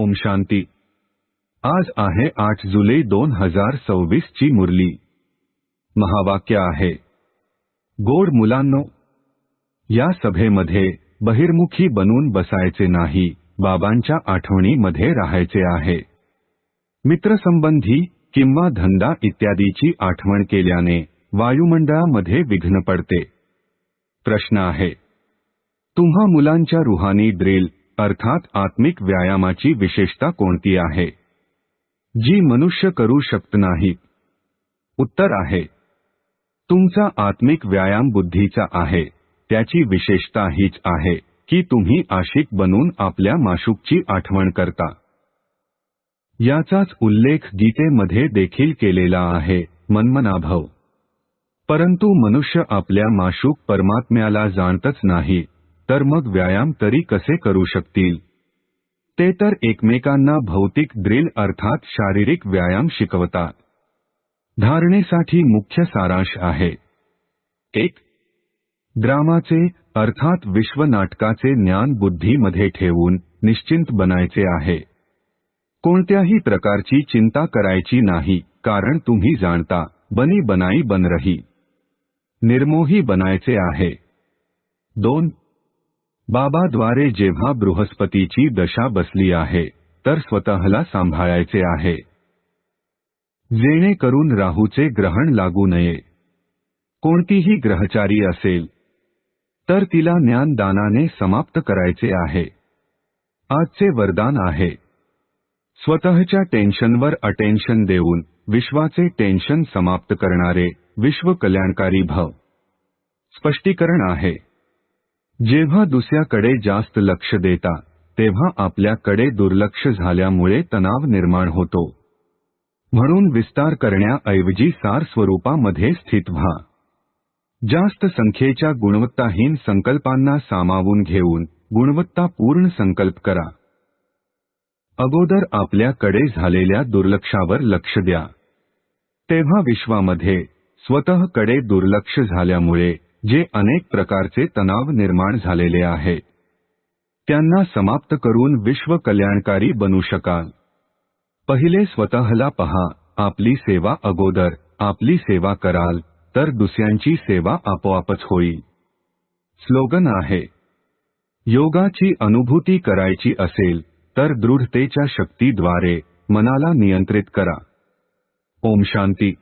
ओम शांती। आज आहे 8 जुलै 2026 ची मुरली। महावाक्य आहे, गोड मुलांनो, या सभेमध्ये बहिर्मुखी बनून बसायचे नाही, बाबांच्या आठवणीमध्ये राहायचे आहे। मित्रसंबंधी किंवा धंदा इत्यादीची आठवण केल्याने वायुमंडळामध्ये विघ्न पडते। प्रश्न आहे, तुम्हा मुलांच्या रूहानी ड्रिल अर्थात आत्मिक व्यायामाची विशेषता कोणती आहे, जी मनुष्य करू शकत नाही? उत्तर आहे, तुमचा आत्मिक व्यायाम बुद्धीचा आहे। त्याची विशेषता हीच आहे की तुम्ही आशिक बनून आपल्या माशूकची आठवण करता। याचाच उल्लेख गीतेमध्ये देखील केलेला आहे, मनमनाभव। परंतु मनुष्य आपल्या माशूक परमात्म्याला जाणतच नाही, तर मग व्यायाम तरी कसे करू शकतील? ते तर एकमेकांना भौतिक ड्रिल अर्थात शारीरिक व्यायाम शिकवतात। धारणेसाठी मुख्य सारांश आहे, 1. ड्रामाचे अर्थात विश्व नाटकाचे ज्ञान बुद्धीमध्ये ठेवून निश्चिंत बनायचे आहे। कोणत्याही प्रकारची चिंता करायची नाही, कारण तुम्ही जाणता, बनी बनाई बन रही। निर्मोही बनायचे आहे। 2. बाबाद्वारे जेव्हा बृहस्पतीची दशा बसली आहे, तर स्वतःला सांभाळायचे आहे, जेणेकरून राहूचे ग्रहण लागू नये। कोणतीही ग्रहचारी असेल तर तिला ज्ञानदानाने समाप्त करायचे आहे। आजचे वरदान आहे, स्वतःच्या टेन्शनवर अटेन्शन देऊन विश्वाचे टेन्शन समाप्त करणारे विश्व कल्याणकारी भव। स्पष्टीकरण आहे, जेव्हा दुसऱ्याकडे जास्त लक्ष देता, तेव्हा आपल्याकडे दुर्लक्ष झाल्यामुळे तणाव निर्माण होतो। म्हणून विस्तार करण्याऐवजी सार स्वरूपामध्ये स्थित व्हा। जास्त संख्येच्या गुणवत्ताहीन संकल्पांना सामावून घेऊन गुणवत्तापूर्ण संकल्प करा। अगोदर आपल्याकडे झालेल्या दुर्लक्षावर लक्ष द्या। तेव्हा विश्वामध्ये स्वतःकडे दुर्लक्ष झाल्यामुळे जे अनेक प्रकारचे तणाव निर्माण झालेले आहेत, त्यांना समाप्त करून विश्व कल्याणकारी बनू शकाल। पहिले स्वतःला पहा, आपली सेवा अगोदर आपली सेवा कराल तर दुसऱ्यांची सेवा आपोआपच होईल। स्लोगन आहे, योगाची अनुभूती करायची असेल तर दृढतेच्या शक्तीद्वारे मनाला नियंत्रित करा। ओम शांती।